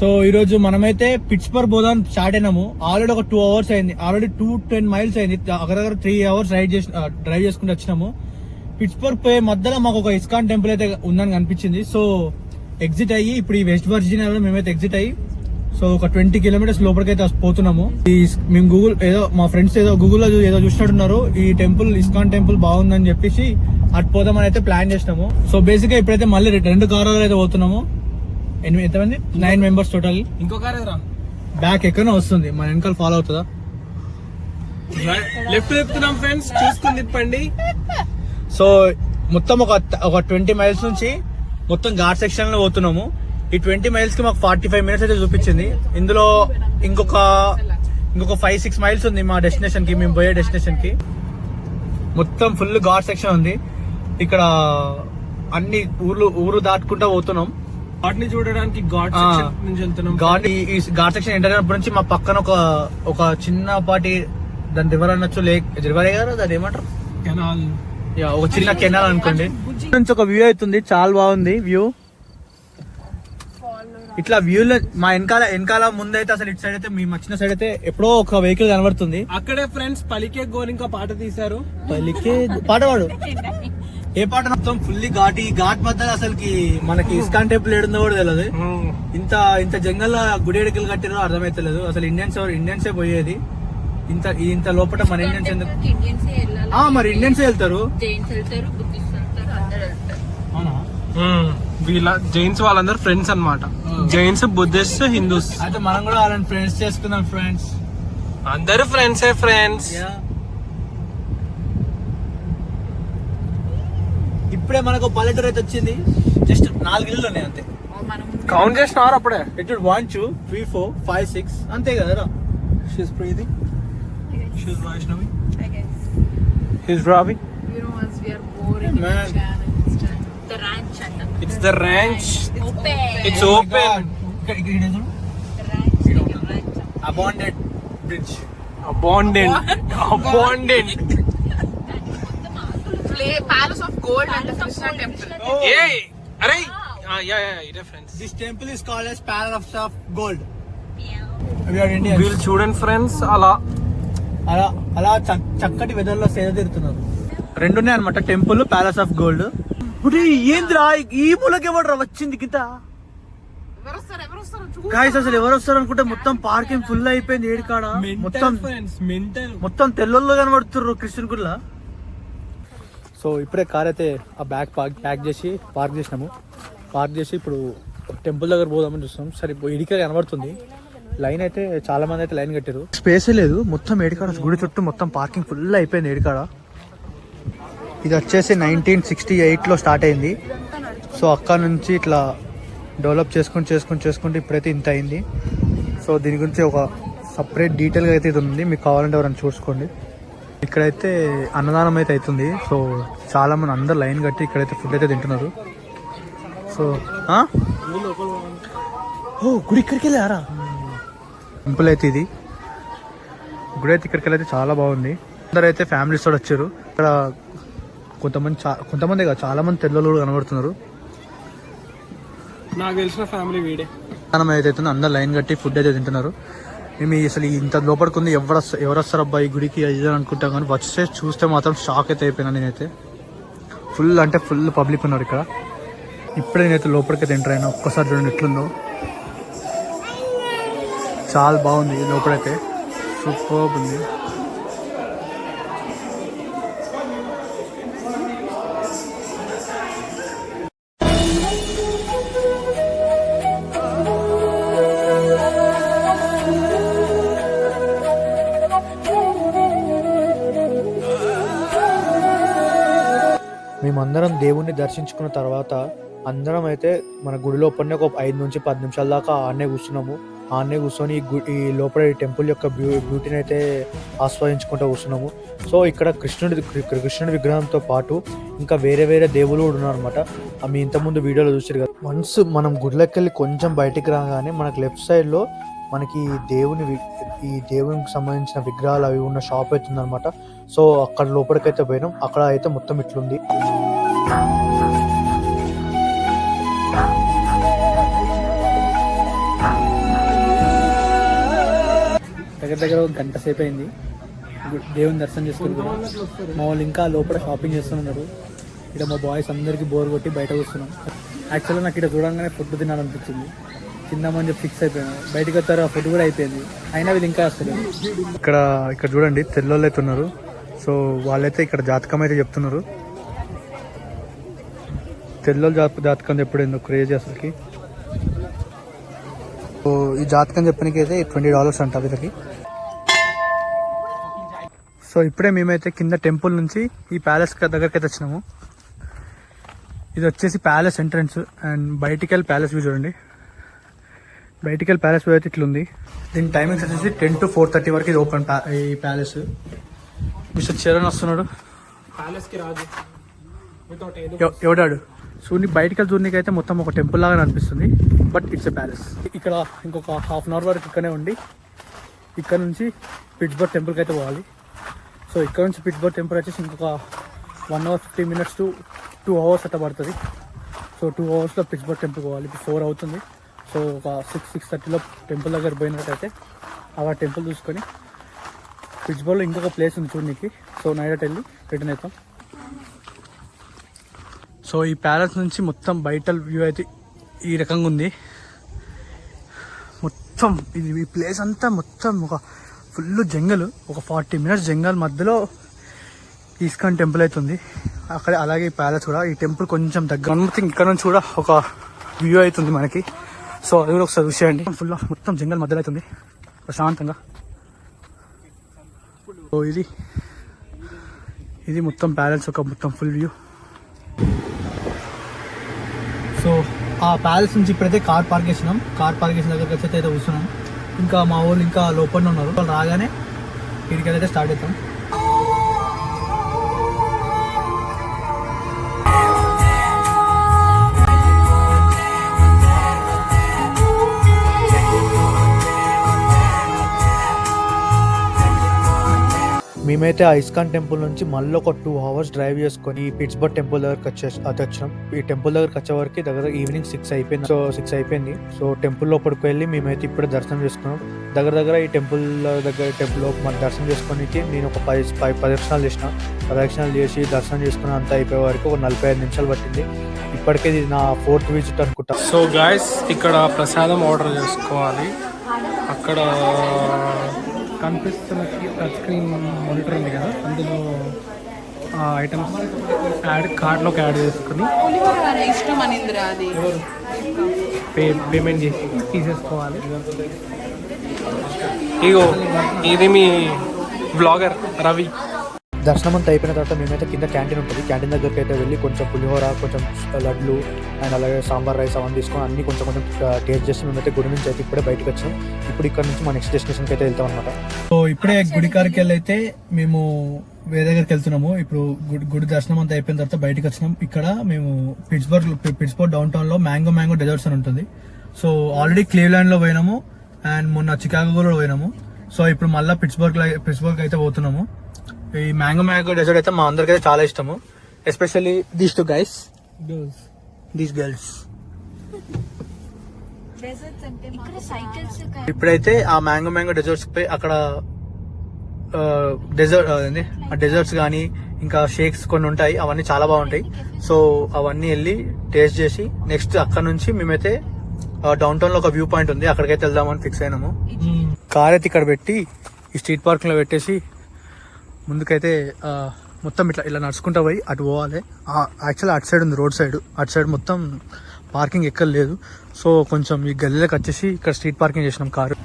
So ఈ రోజు మనమైతే పిట్స్బర్గ్ పోదాం స్టార్ట్ అయినాము. ఆల్రెడీ ఒక 2 hours అయింది. ఆల్రెడీ 210 miles అయింది. దగ్గర 3 hours డ్రైవ్ చేసుకుంటూ వచ్చినాము. పిట్స్బర్గ్ పోయే మధ్యలో మాకు ఒక ఇస్కాన్ టెంపుల్ అయితే ఉందని కనిపించింది. సో ఎగ్జిట్ అయ్యి ఇప్పుడు ఈ వెస్ట్ వర్జీనియాలో మేమైతే ఎగ్జిట్ అయ్యి సో ఒక 20 kilometers లోపలికి అయితే పోతున్నాము. మేము గూగుల్ ఏదో మా ఫ్రెండ్స్ ఏదో గూగుల్లో ఏదో చూసినట్టున్నారు. ఈ టెంపుల్ ఇస్కాన్ టెంపుల్ బాగుందని చెప్పేసి అటు పోదామని అయితే ప్లాన్ చేసినాము. సో బేసిక్ గా ఇప్పుడైతే మళ్ళీ 2 కార్లు అయితే పోతున్నాము. ఎంతమంది 9 members టోటల్. ఇంకో కార్ బ్యాక్ ఎక్కడో వస్తుంది, మన వెనకాల ఫాలో అవుతుందా? లెఫ్ట్ చెప్తున్నాం ఫ్రెండ్స్, చూసుకుని తిప్పండి. సో మొత్తం ఒక 20 miles నుంచి మొత్తం ఘాట్ సెక్షన్ లో పోతున్నాము. ఈ 20 miles కి మాకు 45 minutes అయితే చూపించింది. ఇందులో ఇంకొక 5-6 miles ఉంది మా డెస్టినేషన్ కి, మేము పోయే డెస్టినేషన్ కి. మొత్తం ఫుల్ ఘాట్ సెక్షన్ ఉంది. ఇక్కడ అన్ని ఊరు దాటుకుంటా పోతున్నాం. వాటిని చూడడానికి ఘాట్ సెక్షన్ నుంచి వెళ్తున్నాం. ఘాట్ సెక్షన్ ఎంటర్ అయినప్పటి నుంచి మా పక్కన ఒక చిన్నపాటి దాని రివర్ అనొచ్చు, రివరే కదా దాని ఏమంటారు, కెనాల్. ఒక చిన్న కెనాల్ అనుకోండి. నుంచి ఒక వ్యూ అవుతుంది, చాలా బాగుంది వ్యూ. ఇట్లా వ్యూలో మా వెనకాల ముందైతే అసలు ఇటు సైడ్ అయితే మేము వచ్చిన సైడ్ అయితే ఎప్పుడో ఒక వెహికల్ కనబడుతుంది. అక్కడే ఫ్రెండ్స్ పలికే గోరింకా పాట తీశారు. పలికే పాట పాడు. ఏ పాట? మొత్తం ఫుల్లీ ఘాట్ మధ్యలో అసలుకి మనకి ఇస్కాన్ టెంపుల్ ఏడుందో కూడా తెలియదు. ఇంత జంగల్ గుడి ఎడుకలు కట్టిరో అర్థమైతలేదు. అసలు ఇండియన్సే పోయేది. ఇంత లోపల మన ఇండియన్స్ ఎందుకు? మరి ఇండియన్సే వెళ్తారు. అవునా? వీళ్ళ జైన్స్ వాళ్ళందరూ ఫ్రెండ్స్ అన్నమాట. జైన్స్, బుద్ధిస్ట్, హిందూస్. అయితే మనం కూడా వాళ్ళని ఫ్రెండ్స్ చేసుకుందాం. ఫ్రెండ్స్ అందరూ ఫ్రెండ్సే ఫ్రెండ్స్. ఇప్పుడే మనకు పల్లెటూరు అయితే వచ్చింది. జస్ట్ 4 ఇళ్ళు ఉన్నాయి అంతే. కౌంట్ చేసినారు అప్పుడే. ఇట్ 1 2 3 4 5 6 అంతే కదా. She's breathing. She's Vaishnavi. He's Ravi. You know, once we are boring in the channel, the ranch. It's the ranch. It's open. Abandoned bridge. Abandoned. Palace of Gold and the Krishna temple. Hey, arey. Yeah, it friends. This temple is called as Palace of Gold. We are Indians. వీళ్ళు చూడండి friends, అలా చక్కటి weather లో సేద తీరుతున్నారు. 2 ఉన్నాయి అనమాట, temple, palace of gold. ఏంద్రా ఈ మూలకి ఎవరు వచ్చింది కింద? గాయ్స్ అసలు ఎవరు వస్తారు అనుకుంటే మొత్తం పార్కింగ్ ఫుల్ అయిపోయింది. ఏడికాడ మొత్తం తెల్లల్లో కనబడుతుర్రు కృష్ణుని గుడిలా. సో ఇప్పుడే కార్ అయితే ఆ బ్యాగ్ ప్యాక్ చేసి పార్క్ చేసి ఇప్పుడు టెంపుల్ దగ్గర పోదామని చూస్తున్నాం. సరే ఇడికే కనబడుతుంది. లైన్ అయితే చాలా మంది అయితే లైన్ కట్టారు. స్పేసే లేదు. మొత్తం ఏడికాడ గుడి చుట్టూ మొత్తం పార్కింగ్ ఫుల్ అయిపోయింది ఏడికాడ. ఇది వచ్చేసి 1968లో స్టార్ట్ అయింది. సో అక్కడ నుంచి ఇట్లా డెవలప్ చేసుకుంటూ ఇప్పుడైతే ఇంత అయింది. సో దీని గురించి ఒక సపరేట్ డీటెయిల్గా అయితే ఇది ఉంది, మీకు కావాలంటే ఎవరైనా చూసుకోండి. ఇక్కడైతే అన్నదానం అయితే అవుతుంది. సో చాలా మంది అందరు లైన్ కట్టి ఇక్కడైతే ఫుడ్ అయితే తింటున్నారు. సో గుడి ఇక్కడికి వెళ్ళారా? టెంపుల్ అయితే ఇది. గుడి అయితే ఇక్కడికి వెళ్ళైతే చాలా బాగుంది. అందరు అయితే ఫ్యామిలీస్ తోటి వచ్చారు. ఇక్కడ కొంతమంది చాలా మంది తెల్లలు కనబడుతున్నారు. నాకు తెలిసిన ఫ్యామిలీ వీడే. అయితే అందరు లైన్ కట్టి ఫుడ్ అయితే తింటున్నారు. మేము అసలు ఇంత లోపలికి ఉంది, ఎవరు వస్తారు అబ్బాయి గుడికి అది అనుకుంటాం, కానీ వచ్చే చూస్తే మాత్రం షాక్ అయితే అయిపోయినా. నేనైతే ఫుల్ పబ్లిక్ ఉన్నారు ఇక్కడ. ఇప్పుడే నేనైతే లోపలికి అయితే ఎంటర్ అయినా. ఒక్కసారి చూడండి ఎట్లుందో, చాలా బాగుంది. లోపలైతే సూపర్ ఉంది. మేమందరం దేవుణ్ణి దర్శించుకున్న తర్వాత అందరం అయితే మన గుడి లోపలనే ఒక 5 నుంచి 10 నిమిషాల దాకా ఆడనే కూర్చొని ఈ లోపల టెంపుల్ యొక్క బ్యూటీని అయితే ఆస్వాదించుకుంటూ కూర్చున్నాము. సో ఇక్కడ కృష్ణుడి విగ్రహంతో పాటు ఇంకా వేరే దేవుళ్ళు కూడా ఉన్నారు అనమాట. మీ ఇంతకుముందు వీడియోలో చూసారు కదా. వన్స్ మనం గుడిలోకి వెళ్ళి కొంచెం బయటికి రాగానే మనకి లెఫ్ట్ సైడ్లో మనకి ఈ దేవునికి సంబంధించిన విగ్రహాలు అవి ఉన్న షాప్ అయితే ఉందన్నమాట. సో అక్కడ లోపలికైతే పోయినాం. అక్కడ అయితే మొత్తం ఇట్లుంది. గంట సేపు అయింది దేవుని దర్శనం చేసుకుంటున్నాం. మా వాళ్ళు ఇంకా లోపల షాపింగ్ చేస్తున్నారు. ఇక్కడ మా బాయ్స్ అందరికీ బోర్ కొట్టి బయట కూర్చున్నాం. యాక్చువల్గా నాకు ఇక్కడ చూడంగానే ఫుడ్ తినాలనిపించింది. తిందామని చెప్పి ఫిక్స్ అయిపోయాను. బయటకు వచ్చారు, ఆ ఫుడ్ కూడా అయిపోయింది. అయినా వీళ్ళు ఇంకా వస్తారు. ఇక్కడ చూడండి తెల్లోళ్ళు అయితే ఉన్నారు. సో వాళ్ళైతే ఇక్కడ జాతకం అయితే చెప్తున్నారు. తెల్లోళ్ళు జాతకం చెప్పడం ఎందుకు క్రేజ్ అసలుకి. సో ఈ జాతకం చెప్పడానికి అయితే $20 అంట వీళ్ళకి. సో ఇప్పుడే మేమైతే కింద టెంపుల్ నుంచి ఈ ప్యాలెస్ దగ్గరికి అయితే వచ్చినాము. ఇది వచ్చేసి ప్యాలెస్ ఎంట్రన్స్. అండ్ బయటికి వెళ్ళి ప్యాలెస్ వ్యూ చూడండి. బయటికి వెళ్ళి ప్యాలెస్ వ్యూ అయితే ఇట్లుంది. దీని టైమింగ్స్ వచ్చేసి 10 to 4:30 వరకు ఇది ఓపెన్ ఈ ప్యాలెస్. మిస్టర్ చరణ్ వస్తున్నాడు. ఎవడాడు చూడండి. బయటికి వెళ్ళి చూడడానికి అయితే మొత్తం ఒక టెంపుల్ లాగా అనిపిస్తుంది. But it's a palace. ఇక్కడ ఇంకొక ½ అవర్ వరకు ఇక్కడనే ఉండి ఇక్కడ నుంచి పిట్స్బర్గ్ టెంపుల్కి అయితే పోవాలి. సో ఇక్కడ నుంచి పిట్స్బర్గ్ టెంపుల్ వచ్చేసి ఇంకొక 1 hour 50 minutes to 2 hours అట్లా పడుతుంది. సో 2 hours పిట్స్బర్గ్ టెంపుల్ పోవాలి. ఇప్పుడు 4 అవుతుంది. సో ఒక 6-6:30 టెంపుల్ దగ్గర పోయినట్టయితే అలా టెంపుల్ చూసుకొని పిట్స్బర్గ్లో ఇంకొక ప్లేస్ ఉంది చూడడానికి. సో నైట్ వెళ్ళి రిటర్న్ అవుతాం. సో ఈ ప్యాలెస్ నుంచి మొత్తం బయట వ్యూ అయితే ఈ రకంగా ఉంది. మొత్తం ఇది ఈ ప్లేస్ అంతా మొత్తం ఒక ఫుల్ జంగల్. ఒక 40 minutes జంగల్ మధ్యలో ఇస్కాన్ టెంపుల్ అవుతుంది. అక్కడ అలాగే ఈ ప్యాలెస్ కూడా. ఈ టెంపుల్ కొంచెం దగ్గర ఇక్కడ నుంచి కూడా ఒక వ్యూ అవుతుంది మనకి. సో అది కూడా ఒకసారి చూసేయండి. ఫుల్ మొత్తం జంగల్ మధ్యలో అవుతుంది ప్రశాంతంగా. సో ఇది మొత్తం ప్యాలెస్ ఒక మొత్తం ఫుల్ వ్యూ. సో ఆ ప్యాలెస్ నుంచి ఇప్పుడైతే కార్ పార్క్ చేసినాం. కార్ పార్క్ చేసిన దగ్గరికి అయితే కూర్చున్నాం. ఇంకా మా వాళ్ళు ఇంకా లోపల ఉన్నారు. వాళ్ళు రాగానే ఇక్కడికైతే స్టార్ట్ అవుతాం. మేమైతే ఆ ఇస్కాన్ టెంపుల్ నుంచి మళ్ళీ ఒక 2 hours డ్రైవ్ చేసుకొని పిట్స్బర్గ్ టెంపుల్ దగ్గరకు వచ్చినాం. ఈ టెంపుల్ దగ్గరకు వచ్చే వరకు దగ్గర ఈవినింగ్ 6 అయిపోయింది. సో 6 అయిపోయింది. సో టెంపుల్ లోపలికి వెళ్ళి మేమైతే ఇప్పుడే దర్శనం చేసుకున్నాం. దగ్గర ఈ టెంపుల్ మన దర్శనం చేసుకొని నేను ఒక 10 ప్రదక్షిణాలు చేసిన. ప్రదక్షిణాలు చేసి దర్శనం చేసుకుని అంతా అయిపోయే వరకు ఒక 45 నిమిషాలు పట్టింది. ఇప్పటికే ఇది నా 4th విజిట్ అనుకుంటా. సో గాయస్ ఇక్కడ ప్రసాదం ఆర్డర్ చేసుకోవాలి. అక్కడ కనిపిస్తున్న టచ్ స్క్రీన్ మానిటర్ ఉంది కదా, అందులో ఐటమ్స్ కార్డ్లోకి యాడ్ చేసుకుని పేమెంట్ చేసి తీసేసుకోవాలి. ఇగో ఇది మీ బ్లాగర్ రవి. దర్శనం అంతా అయిపోయిన తర్వాత మేమైతే కింద క్యాంటీన్ ఉంటుంది. క్యాంటీన్ దగ్గరికి అయితే వెళ్ళి కొంచెం పులిహోర, కొంచెం లడ్లు అండ్ అలాగే సాంబార్ రైస్ అవన్నీ తీసుకొని అన్ని కొంచెం టేస్ట్ చేసి మేమైతే గుడి నుంచి అయితే ఇప్పుడే బయటకు వచ్చాం. ఇప్పుడు ఇక్కడ నుంచి మా నెక్స్ట్ డెస్టినేషన్కి అయితే వెళ్తాం అనమాట. సో ఇప్పుడే గుడి కాడికి వెళ్ళి అయితే మేము వేరే దగ్గరికి వెళ్తున్నాము. ఇప్పుడు గుడి దర్శనం అంతా అయిపోయిన తర్వాత బయటకు వచ్చినాం. ఇక్కడ మేము పిట్స్బర్గ్ డౌన్ టౌన్ లో మ్యాంగో డెజర్ట్స్ అని ఉంటుంది. సో ఆల్రెడీ క్లీవ్లాండ్ లో పోయినాము అండ్ మొన్న చికాగోలో పోయినాము. సో ఇప్పుడు మళ్ళీ పిట్స్బర్గ్ అయితే పోతున్నాము. ఈ మ్యాంగో డెజర్ట్ అయితే మా అందరికి అయితే చాలా ఇష్టము. Especially these two guys, these girls. ఇప్పుడైతే ఆ మ్యాంగో డెజర్ట్స్ పై అక్కడ డెజర్ట్స్ కానీ ఇంకా షేక్స్ కొన్ని ఉంటాయి. అవన్నీ చాలా బాగుంటాయి. సో అవన్నీ వెళ్ళి టేస్ట్ చేసి నెక్స్ట్ అక్కడ నుంచి మేమైతే డౌన్ టౌన్ లో ఒక వ్యూ పాయింట్ ఉంది, అక్కడికైతే వెళ్దామని ఫిక్స్ అయినాము. కార్ అయితే ఇక్కడ పెట్టి ఈ స్ట్రీట్ పార్కింగ్ లో పెట్టేసి ముందుకైతే మొత్తం ఇలా నడుచుకుంటా పోయి అటు పోవాలి. యాక్చువల్లీ అటు సైడ్ ఉంది రోడ్ సైడ్. అటు సైడ్ మొత్తం పార్కింగ్ ఎక్కడ లేదు. సో కొంచెం ఈ గల్లీలోకి వచ్చేసి ఇక్కడ స్ట్రీట్ పార్కింగ్ చేసినాం కారు.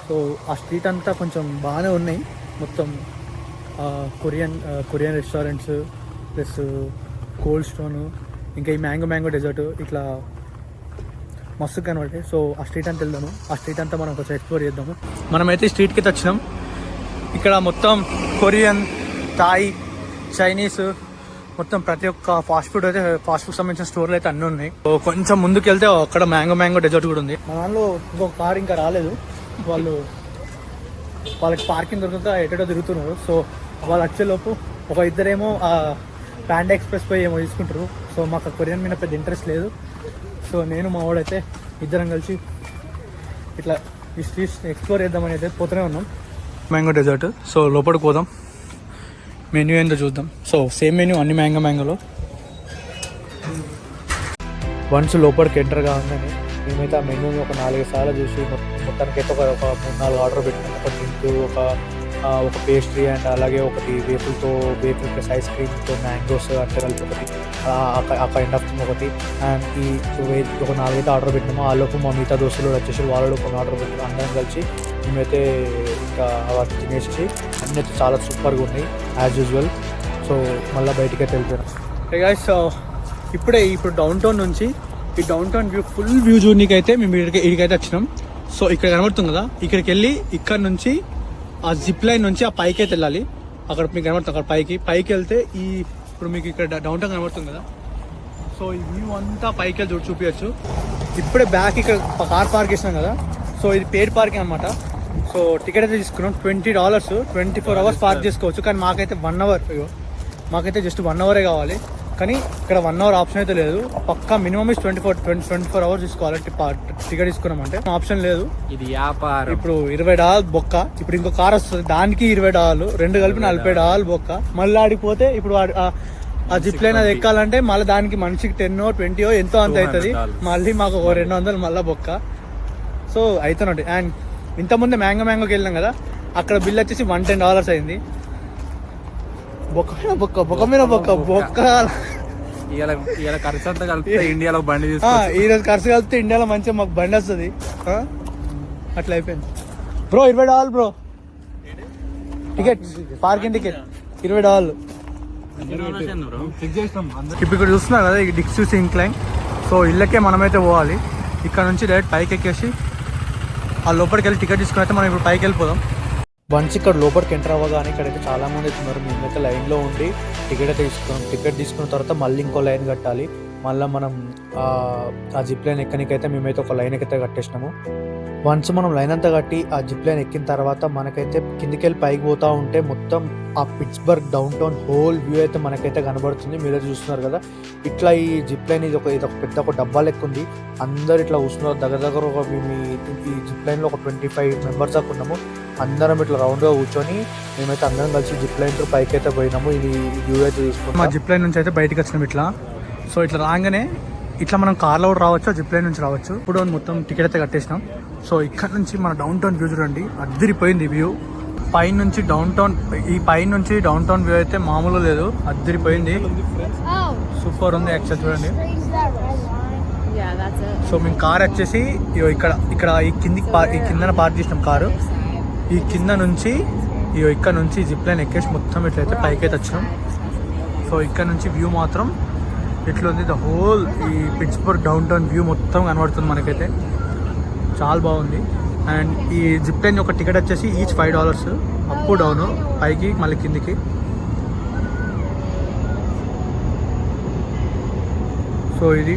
సో ఆ స్ట్రీట్ అంతా కొంచెం బాగానే ఉన్నాయి. మొత్తం Korean restaurants plus cold stone ఇంకా ఈ మ్యాంగో డెజర్ట్ ఇట్లా మస్తు కనబడతాయి. సో ఆ స్ట్రీట్ అంతా వెళ్దాము. ఆ స్ట్రీట్ అంతా మనం కొంచెం ఎక్స్ప్లోర్ చేద్దాము. మనమైతే స్ట్రీట్కి అయితే వచ్చినాం. ఇక్కడ మొత్తం కొరియన్, థాయ్, చైనీస్ మొత్తం ప్రతి ఒక్క ఫాస్ట్ ఫుడ్ సంబంధించిన స్టోర్లు అయితే అన్నీ ఉన్నాయి. సో కొంచెం ముందుకు వెళ్తే అక్కడ మ్యాంగో డెజర్ట్ కూడా ఉంది. మా దానిలో ఇంకొక కార్ ఇంకా రాలేదు. వాళ్ళకి పార్కింగ్ దొరకక ఎటో తిరుగుతున్నారు. సో వాళ్ళు వచ్చేలోపు ఒక ఇద్దరేమో పాండా ఎక్స్ప్రెస్ పోయి ఏమో తీసుకుంటారు. సో మాకు కొరియన్ మీద పెద్ద ఇంట్రెస్ట్ లేదు. సో నేను మా వాడైతే ఇద్దరం కలిసి ఇట్లా ఈ స్ట్రీట్స్ ఎక్స్ప్లోర్ చేద్దామని అయితే పోతూనే ఉన్నాం. Mango dessert. సో లోపలికి పోదాం, మెన్యూ ఏందో చూద్దాం. సో సేమ్ మెన్యూ అన్ని మ్యాంగోలో. వన్స్ లోపలికి ఎంటర్ కాగానే మేమైతే ఆ మెన్యూని ఒక 4 సార్లు చూసి మొత్తానికైతే ఒక 3-4 ఆర్డర్ పెట్టినాం. ఒక డ్రింక్, ఒక పేస్ట్రీ అండ్ అలాగే ఒకటి వేపుల్ ప్లస్ ఐస్ క్రీమ్తో మ్యాంగోస్ అంటే కలిపి ఒకటి, ఆ కైండ్ ఆఫ్ థింగ్ ఒకటి. అండ్ ఈ ఒక 4 అయితే ఆర్డర్ పెట్టినాము. ఆ లోపు మా మిగతా దోస్తులు వచ్చేసి వాళ్ళు కొన్ని ఆర్డర్ పెట్టినాము. అందరం కలిసి మేమైతే ఇంకా వాటిని తినేసి అన్నీ అయితే చాలా సూపర్గా ఉన్నాయి యాజ్ యూజువల్. సో మళ్ళీ బయటికి అయితే వెళ్ళిపోయినాం. గైస్ ఇప్పుడు డౌన్ టౌన్ నుంచి ఈ డౌన్ టౌన్ ఫుల్ వ్యూ చూడడానికి అయితే మేము ఇక్కడికైతే వచ్చినాం. సో ఇక్కడ కనబడుతుంది కదా, ఇక్కడికి వెళ్ళి ఇక్కడ నుంచి ఆ జిప్ లైన్ నుంచి ఆ పైకి అయితే వెళ్ళాలి. అక్కడ మీకు కనబడుతుంది, అక్కడ పైకి వెళ్తే ఇప్పుడు మీకు ఇక్కడ డౌన్ టౌన్ కనబడుతుంది కదా. సో ఈ వ్యూ అంతా పైకి వెళ్ళి చూపించచ్చు. ఇప్పుడే బ్యాక్ ఇక్కడ కార్ పార్క్ చేసినాం కదా. సో ఇది పెయిడ్ పార్కింగ్ అనమాట. సో టికెట్ అయితే తీసుకున్నాం $20, 24 hours పార్క్ చేసుకోవచ్చు. కానీ మాకైతే 1 hour, మాకైతే జస్ట్ 1 hour కావాలి. కానీ ఇక్కడ 1 hour ఆప్షన్ అయితే లేదు. పక్కా మినిమం 24 hours తీసుకోవాలి టికెట్ తీసుకున్నామంటే. ఆప్షన్ లేదు. ఇది వ్యాపారం. ఇప్పుడు $20 బొక్క. ఇప్పుడు ఇంకో కార్ వస్తుంది, దానికి $20, 2 కలిపి $40 బొక్క. మళ్ళీ ఆడిపోతే ఇప్పుడు ఆ జిప్ లైన్ అది ఎక్కాలంటే మళ్ళీ దానికి మనిషికి 10 or 20 ఎంతో అంత అవుతుంది. మళ్ళీ మాకు ఒక 200 మళ్ళీ బొక్క. సో అవుతున్నట్టు. అండ్ ఇంతకుముందే మ్యాంగోకి వెళ్ళినాం కదా, అక్కడ బిల్ వచ్చేసి $110 అయింది. బొక్క మీద బొక్క. ఇలా ఖర్చు అంతా కలిపితే ఇండియాలో బండి ఈరోజు ఖర్చు కలిపితే ఇండియాలో మంచిగా మాకు బండి వస్తుంది. అట్లా అయిపోయింది bro. $20 bro ticket, parking ticket $20. ఇప్పుడు ఇక్కడ చూస్తున్నారు కదా, ఈ డిక్సూస్ ఇంక్లైన్. సో ఇళ్ళకే మనమైతే పోవాలి. ఇక్కడ నుంచి డైరెక్ట్ పైకి ఎక్కేసి ఆ లోపలికి వెళ్ళి టికెట్ తీసుకుని అయితే మనం ఇప్పుడు పైకి వెళ్ళిపోదాం. వన్స్ ఇక్కడ లోపలికి ఎంటర్ అవ్వగానే ఇక్కడైతే చాలా మంది అవుతున్నారు. మేమైతే లైన్లో ఉండి టికెట్ అయితే తీసుకున్నాం. టికెట్ తీసుకున్న తర్వాత మళ్ళీ ఇంకో లైన్ కట్టాలి. మళ్ళీ మనం ఆ జిప్ లైన్ ఎక్కనికైతే మేమైతే ఒక లైన్ అయితే కట్టేసినాము. వన్స్ మనం లైన్ అంతా కట్టి ఆ జిప్ లైన్ ఎక్కిన తర్వాత మనకైతే కిందికి వెళ్ళి పైకి పోతూ ఉంటే మొత్తం ఆ Pittsburgh down town whole view అయితే మనకైతే కనబడుతుంది. మీరే చూస్తున్నారు కదా. ఇట్లా ఈ జిప్ లైన్ ఇది ఒక పెద్ద ఒక డబ్బా లెక్క ఉంది. అందరు ఇట్లా కూర్చున్నారు. దగ్గర ఈ జిప్ లైన్లో ఒక 25 members దాకా ఉన్నాము. అందరం ఇట్లా రౌండ్గా కూర్చొని మేమైతే అందరం కలిసి జిప్ లైన్ తో పైకి అయితే పోయినాము. ఇది వ్యూ అయితే చూసుకున్నాం. మా జిప్ లైన్ నుంచి అయితే బయటకు వచ్చినాం ఇట్లా. సో ఇట్లా రాగానే ఇట్లా మనం కార్లో కూడా రావచ్చు, జిప్ లైన్ నుంచి రావచ్చు. ఇప్పుడు మొత్తం టికెట్ అయితే కట్టేసినాం. సో ఇక్కడ నుంచి మన డౌన్ టౌన్ వ్యూ చూడండి, అద్దరిపోయింది వ్యూ. పైనుంచి డౌన్ టౌన్ వ్యూ అయితే మామూలు లేదు, అద్దరిపోయింది. సూపర్ ఉంది యాక్చువల్ చూడండి. సో మేము కార్ వచ్చేసి ఇక్కడ ఈ కిందన పార్క్ చేసినాం కారు. ఈ కింద నుంచి ఇక్కడ నుంచి జిప్ లైన్ ఎక్కేసి మొత్తం ఇట్లయితే పైకి అయితే వచ్చినాం. సో ఇక్కడ నుంచి వ్యూ మాత్రం ఇట్లుంది. ద హోల్ ఈ పిట్స్బర్గ్ డౌన్ టౌన్ వ్యూ మొత్తం కనబడుతుంది మనకైతే. చాలా బాగుంది. అండ్ ఈ జిప్ లైన్ ఒక టికెట్ వచ్చేసి ఈచ్ $5, అప్ డౌన్, పైకి మళ్ళీ కిందికి. సో ఇది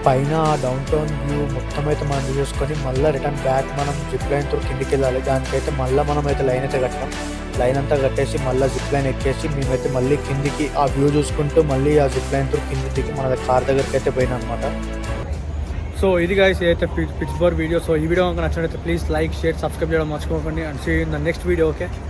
పైన డౌన్ టౌన్ వ్యూ మొత్తం అయితే మనం చూసుకొని మళ్ళీ రిటర్న్ బ్యాక్ మనం జిప్ లైన్ తో కిందికి వెళ్ళాలి. దానికైతే మళ్ళీ మనం అయితే లైన్ అయితే కట్టాం. లైన్ అంతా కట్టేసి మళ్ళీ జిప్ లైన్ ఎక్కేసి మేమైతే మళ్ళీ కిందికి ఆ వ్యూ చూసుకుంటూ మళ్ళీ ఆ జిప్ లైన్ తో కిందికి మన కార్ దగ్గరికి అయితే పోయినా అనమాట. సో ఇది గైస్ అయితే పిట్స్బర్గ్ వీడియో. సో ఈ వీడియో కనుక నచ్చినట్లయితే ప్లీజ్ లైక్, షేర్, సబ్స్క్రైబ్ చేయడం మర్చిపోకండి. And see in the next video. Okay.